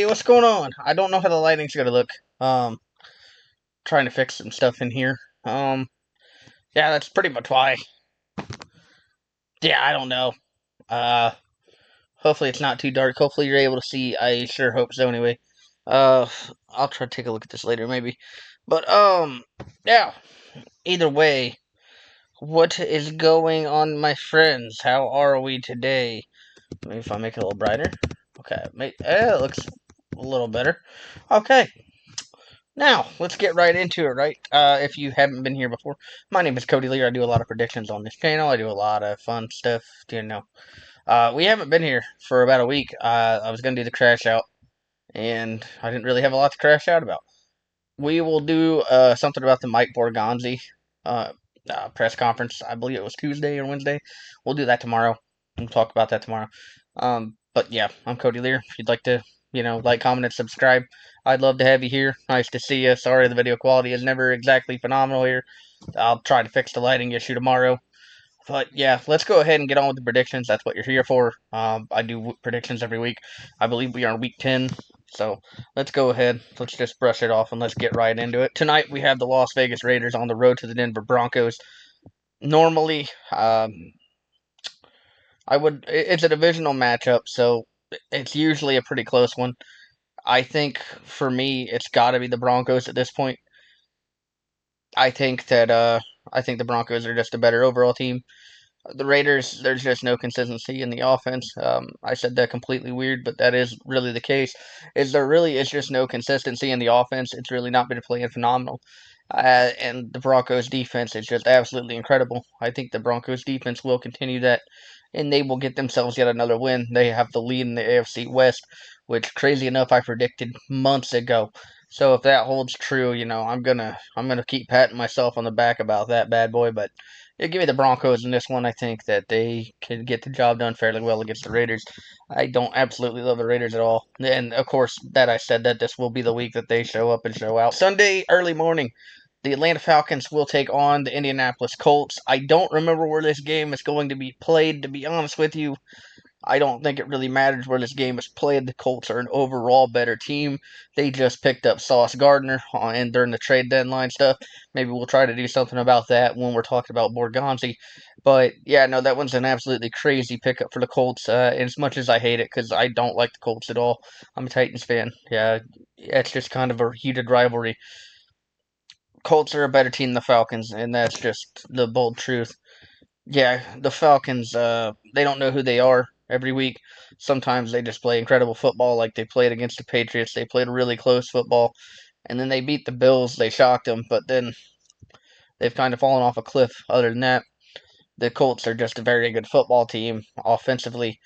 what's going on? I don't know how the lighting's gonna look. Trying to fix some stuff in here. Yeah, that's pretty much why. Yeah, I don't know. Uh, Hopefully it's not too dark. Hopefully you're able to see. I sure hope so. Anyway, uh, I'll try to take a look at this later, maybe. But yeah. Either way, what is going on, my friends? How are we today? Maybe if I make it a little brighter. Okay, it looks a little better. Okay. Now, let's get right into it, right? If you haven't been here before, my name is Cody Lear. I do a lot of predictions on this channel. I do a lot of fun stuff, you know. We haven't been here for about a week. I was going to do the crash out, and I didn't really have a lot to crash out about. We will do something about the Mike Borgonzi uh, press conference. I believe it was Tuesday or Wednesday. We'll do that tomorrow. We'll talk about that tomorrow. But yeah, I'm Cody Lear. If you'd like to, like, comment, and subscribe, I'd love to have you here. Nice to see you. Sorry the video quality is never exactly phenomenal here. I'll try to fix the lighting issue tomorrow. But yeah, let's go ahead and get on with the predictions. That's what you're here for. I do predictions every week. I believe we are in week 10. So let's go ahead. Let's just brush it off and let's get right into it. Tonight we have the Las Vegas Raiders on the road to the Denver Broncos. Normally, it's a divisional matchup, so it's usually a pretty close one. I think for me, it's got to be the Broncos at this point. I think the Broncos are just a better overall team. The Raiders, there's just no consistency in the offense. I said that completely weird, but that is really the case. There really is just no consistency in the offense. It's really not been playing phenomenal. And the Broncos defense is just absolutely incredible. I think the Broncos defense will continue that, and they will get themselves yet another win. They have the lead in the AFC West, which, crazy enough, I predicted months ago. So if that holds true, I'm gonna keep patting myself on the back about that bad boy. But yeah, give me the Broncos in this one. I think that they can get the job done fairly well against the Raiders. I don't absolutely love the Raiders at all. And of course, that I said that this will be the week that they show up and show out. Sunday early morning, the Atlanta Falcons will take on the Indianapolis Colts. I don't remember where this game is going to be played, to be honest with you. I don't think it really matters where this game is played. The Colts are an overall better team. They just picked up Sauce Gardner and during the trade deadline stuff. Maybe we'll try to do something about that when we're talking about Borgonzi. But yeah, no, that one's an absolutely crazy pickup for the Colts. As much as I hate it, because I don't like the Colts at all. I'm a Titans fan. Yeah, it's just kind of a heated rivalry. Colts are a better team than the Falcons, and that's just the bold truth. Yeah, the Falcons, they don't know who they are every week. Sometimes they just play incredible football, like they played against the Patriots. They played really close football, and then they beat the Bills. They shocked them, but then they've kind of fallen off a cliff. Other than that, the Colts are just a very good football team offensively.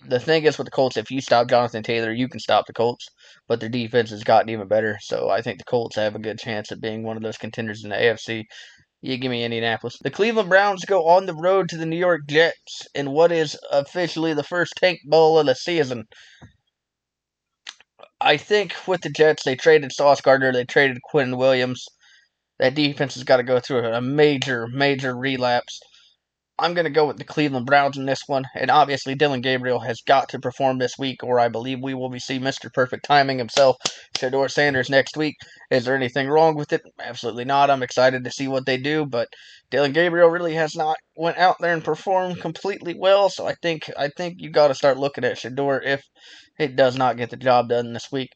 The thing is with the Colts, if you stop Jonathan Taylor, you can stop the Colts, but their defense has gotten even better. So I think the Colts have a good chance of being one of those contenders in the AFC. You give me Indianapolis. The Cleveland Browns go on the road to the New York Jets in what is officially the first Tank Bowl of the season. I think with the Jets, they traded Sauce Gardner, they traded Quinn Williams. That defense has got to go through a major, major relapse. I'm going to go with the Cleveland Browns in this one, and obviously Dylan Gabriel has got to perform this week, or I believe we will be seeing Mr. Perfect Timing himself, Shedeur Sanders, next week. Is there anything wrong with it? Absolutely not. I'm excited to see what they do, but Dylan Gabriel really has not went out there and performed completely well, so I think you got to start looking at Shedeur if it does not get the job done this week.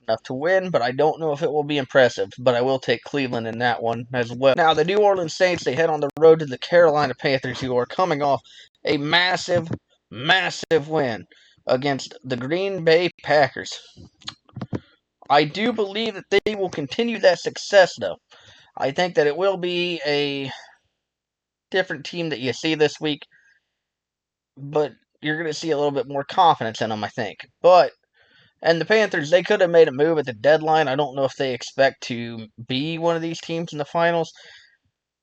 Enough to win, but I don't know if it will be impressive. But I will take Cleveland in that one as well. Now, the New Orleans Saints, they head on the road to the Carolina Panthers, who are coming off a massive, massive win against the Green Bay Packers. I do believe that they will continue that success, though. I think that it will be a different team that you see this week, but you're going to see a little bit more confidence in them, I think. And the Panthers, they could have made a move at the deadline. I don't know if they expect to be one of these teams in the finals.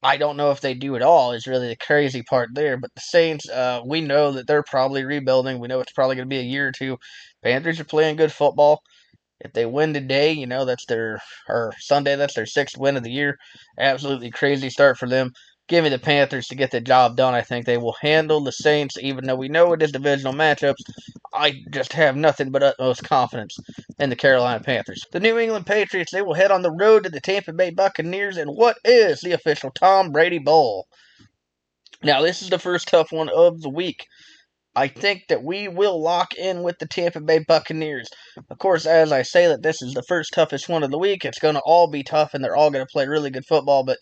I don't know if they do at all, is really the crazy part there. But the Saints, we know that they're probably rebuilding. We know it's probably going to be a year or two. Panthers are playing good football. If they win today, or Sunday, that's their 6th win of the year. Absolutely crazy start for them. Give me the Panthers to get the job done. I think they will handle the Saints, even though we know it is divisional matchups. I just have nothing but utmost confidence in the Carolina Panthers. The New England Patriots, they will head on the road to the Tampa Bay Buccaneers in what is the official Tom Brady Bowl. Now, this is the first tough one of the week. I think that we will lock in with the Tampa Bay Buccaneers. Of course, as I say that this is the first toughest one of the week, it's going to all be tough and they're all going to play really good football, but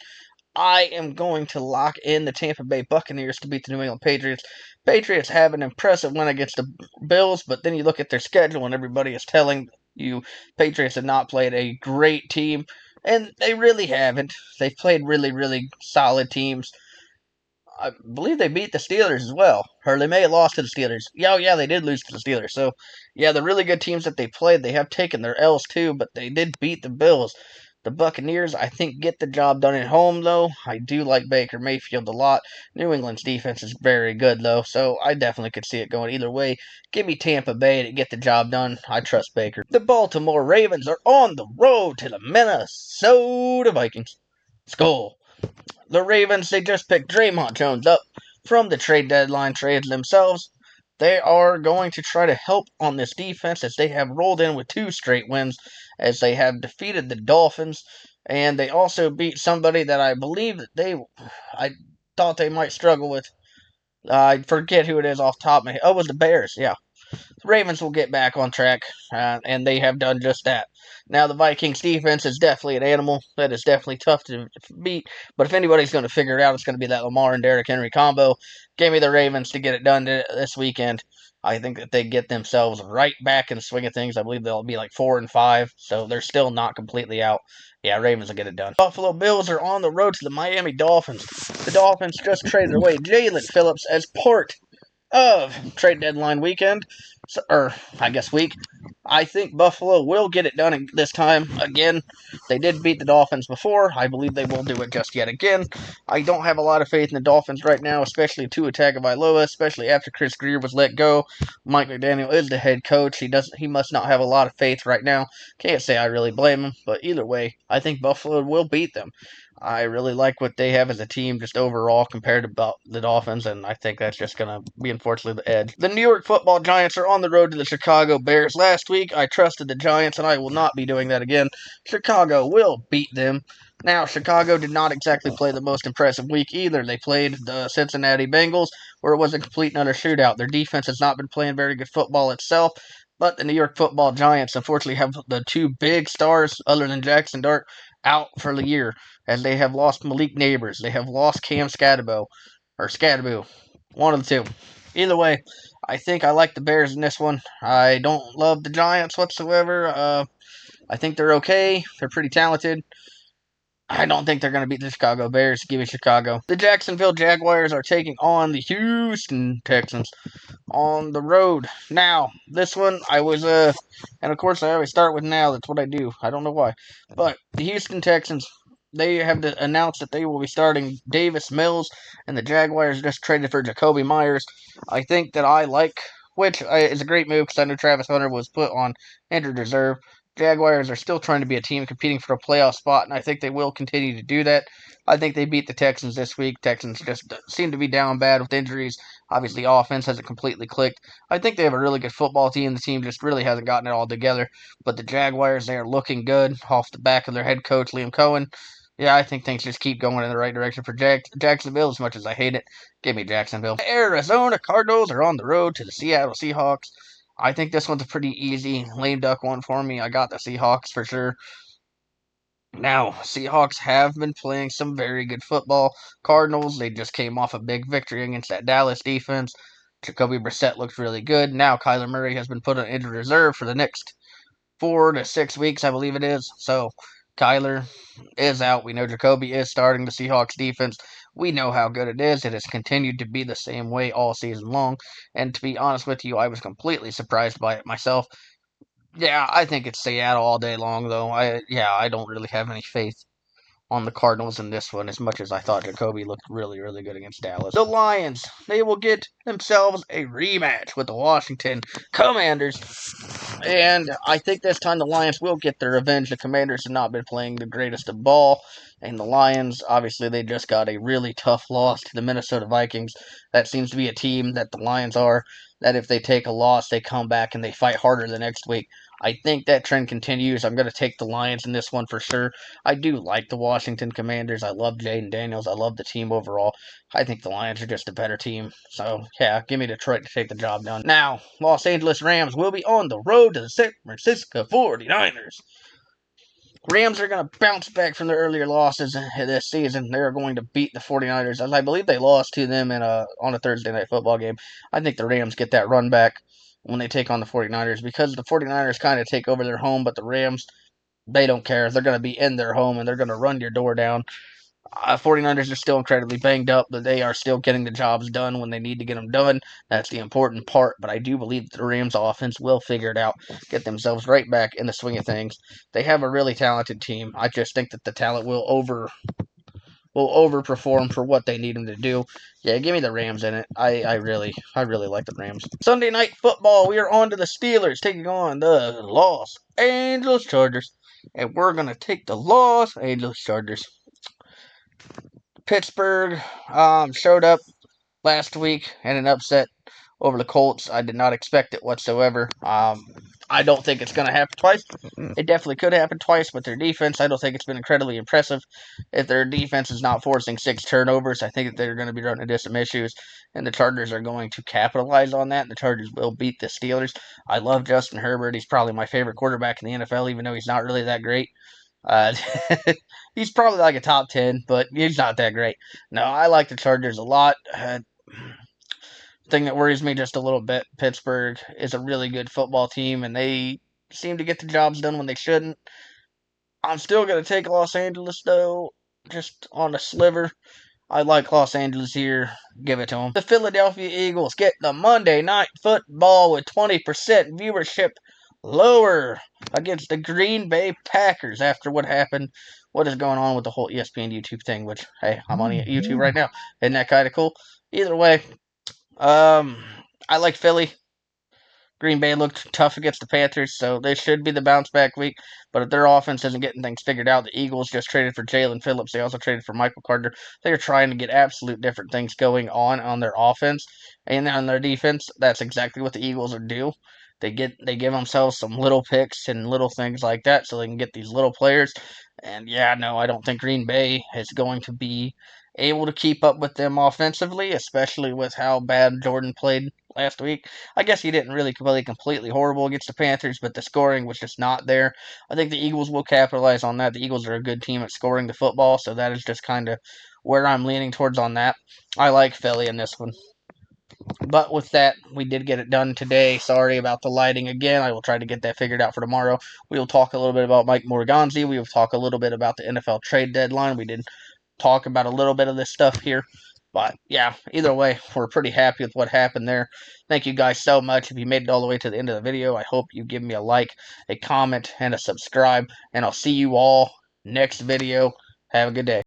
I am going to lock in the Tampa Bay Buccaneers to beat the New England Patriots. Patriots have an impressive win against the Bills, but then you look at their schedule and everybody is telling you Patriots have not played a great team, and they really haven't. They've played really, really solid teams. I believe they beat the Steelers as well. Or they may have lost to the Steelers. Yeah, they did lose to the Steelers. So, yeah, the really good teams that they played, they have taken their L's too, but they did beat the Bills. The Buccaneers, I think, get the job done at home, though. I do like Baker Mayfield a lot. New England's defense is very good, though, so I definitely could see it going either way. Give me Tampa Bay to get the job done. I trust Baker. The Baltimore Ravens are on the road to the Minnesota Vikings. Skull. The Ravens, they just picked Draymond Jones up from the trade deadline trades themselves. They are going to try to help on this defense as they have rolled in with 2 straight wins, as they have defeated the Dolphins, and they also beat somebody that I believe that I thought they might struggle with. I forget who it is off the top of my head. Oh, it was the Bears, yeah. The Ravens will get back on track, and they have done just that. Now, the Vikings defense is definitely an animal. That is definitely tough to beat. But if anybody's going to figure it out, it's going to be that Lamar and Derrick Henry combo. Give me the Ravens to get it done this weekend. I think that they get themselves right back in the swing of things. I believe they'll be like 4-5, so they're still not completely out. Yeah, Ravens will get it done. Buffalo Bills are on the road to the Miami Dolphins. The Dolphins just traded away Jalen Phillips as part of trade deadline weekend, or I guess week. I think Buffalo will get it done this time again. They did beat the Dolphins before. I believe they will do it just yet again. I don't have a lot of faith in the Dolphins right now, especially Tua Tagovailoa, especially after Chris Grier was let go. Mike McDaniel is the head coach. He must not have a lot of faith right now. Can't say I really blame him, but either way, I think Buffalo will beat them. I really like what they have as a team just overall compared to the Dolphins, and I think that's just going to be, unfortunately, the edge. The New York Football Giants are on the road to the Chicago Bears. Last week, I trusted the Giants, and I will not be doing that again. Chicago will beat them. Now, Chicago did not exactly play the most impressive week either. They played the Cincinnati Bengals, where it was a complete and utter shootout. Their defense has not been playing very good football itself, but the New York Football Giants, unfortunately, have the 2 big stars, other than Jackson Dart, out for the year, as they have lost Malik Neighbors. They have lost Cam Skattebo, one of the 2. Either way, I think I like the Bears in this one. I don't love the Giants whatsoever. I think they're okay. They're pretty talented. I don't think they're going to beat the Chicago Bears. Give me Chicago. The Jacksonville Jaguars are taking on the Houston Texans on the road. Now, this one, and of course I always start with now. That's what I do. I don't know why. But the Houston Texans, they have announced that they will be starting Davis Mills, and the Jaguars just traded for Jacoby Myers. I think that which is a great move because I know Travis Hunter was put on injured reserve. Jaguars are still trying to be a team competing for a playoff spot, and I think they will continue to do that. I think they beat the Texans this week. Texans just seem to be down bad with injuries. Obviously, offense hasn't completely clicked. I think they have a really good football team. The team just really hasn't gotten it all together. But the Jaguars, they are looking good off the back of their head coach, Liam Cohen. Yeah, I think things just keep going in the right direction for Jacksonville, as much as I hate it. Give me Jacksonville. The Arizona Cardinals are on the road to the Seattle Seahawks. I think this one's a pretty easy lame duck one for me. I got the Seahawks for sure. Now, Seahawks have been playing some very good football. Cardinals, they just came off a big victory against that Dallas defense. Jacoby Brissett looked really good. Now, Kyler Murray has been put on injured reserve for the next 4 to 6 weeks, I believe it is. So, Kyler is out. We know Jacoby is starting the Seahawks defense. We know how good it is. It has continued to be the same way all season long. And to be honest with you, I was completely surprised by it myself. Yeah, I think it's Seattle all day long, though. I don't really have any faith on the Cardinals in this one, as much as I thought Jacoby looked really, really good against Dallas. The Lions, they will get themselves a rematch with the Washington Commanders. And I think this time the Lions will get their revenge. The Commanders have not been playing the greatest of ball. And the Lions, obviously, they just got a really tough loss to the Minnesota Vikings. That seems to be a team that the Lions are, that if they take a loss, they come back and they fight harder the next week. I think that trend continues. I'm going to take the Lions in this one for sure. I do like the Washington Commanders. I love Jaden Daniels. I love the team overall. I think the Lions are just a better team. So, yeah, give me Detroit to take the job done. Now, Los Angeles Rams will be on the road to the San Francisco 49ers. Rams are going to bounce back from their earlier losses this season. They're going to beat the 49ers, as I believe they lost to them on a Thursday night football game. I think the Rams get that run back when they take on the 49ers because the 49ers kind of take over their home, but the Rams, they don't care. They're going to be in their home and they're going to run your door down. 49ers are still incredibly banged up, but they are still getting the jobs done when they need to get them done. That's the important part, but I do believe the Rams offense will figure it out, get themselves right back in the swing of things. They have a really talented team. I just think that the talent will overperform for what they need them to do. Yeah, give me the Rams in it. I really like the Rams. Sunday night football, we are on to the Steelers taking on the Los Angeles Chargers. And we're gonna take the Los Angeles Chargers. Pittsburgh showed up last week in an upset over the Colts. I did not expect it whatsoever. I don't think it's going to happen twice. It definitely could happen twice, but their defense, I don't think it's been incredibly impressive. If their defense is not forcing 6 turnovers, I think that they're going to be running into some issues, and the Chargers are going to capitalize on that, and the Chargers will beat the Steelers. I love Justin Herbert. He's probably my favorite quarterback in the NFL, even though he's not really that great. Uh, he's probably like a top 10, but he's not that great. No, I like the Chargers a lot. Thing that worries me just a little bit, Pittsburgh is a really good football team, and they seem to get the jobs done when they shouldn't. I'm still going to take Los Angeles, though, just on a sliver. I like Los Angeles here. Give it to them. The Philadelphia Eagles get the Monday Night Football with 20% viewership lower against the Green Bay Packers after what happened. What is going on with the whole ESPN YouTube thing, which, hey, I'm on YouTube right now. Isn't that kind of cool? Either way, I like Philly. Green Bay looked tough against the Panthers, so they should be the bounce back week. But if their offense isn't getting things figured out, the Eagles just traded for Jalen Phillips. They also traded for Michael Carter. They are trying to get absolute different things going on their offense and on their defense. That's exactly what the Eagles do. They give themselves some little picks and little things like that so they can get these little players. And yeah, no, I don't think Green Bay is going to be able to keep up with them offensively, especially with how bad Jordan played last week. I guess he didn't really play completely horrible against the Panthers, but the scoring was just not there. I think the Eagles will capitalize on that. The Eagles are a good team at scoring the football, so that is just kind of where I'm leaning towards on that. I like Philly in this one. But with that, we did get it done today. Sorry about the lighting again. I will try to get that figured out for tomorrow. We will talk a little bit about Mike Morganzi. We will talk a little bit about the NFL trade deadline. We did talk about a little bit of this stuff here. But yeah, either way, we're pretty happy with what happened there. Thank you guys so much. If you made it all the way to the end of the video, I hope you give me a like, a comment, and a subscribe. And I'll see you all next video. Have a good day.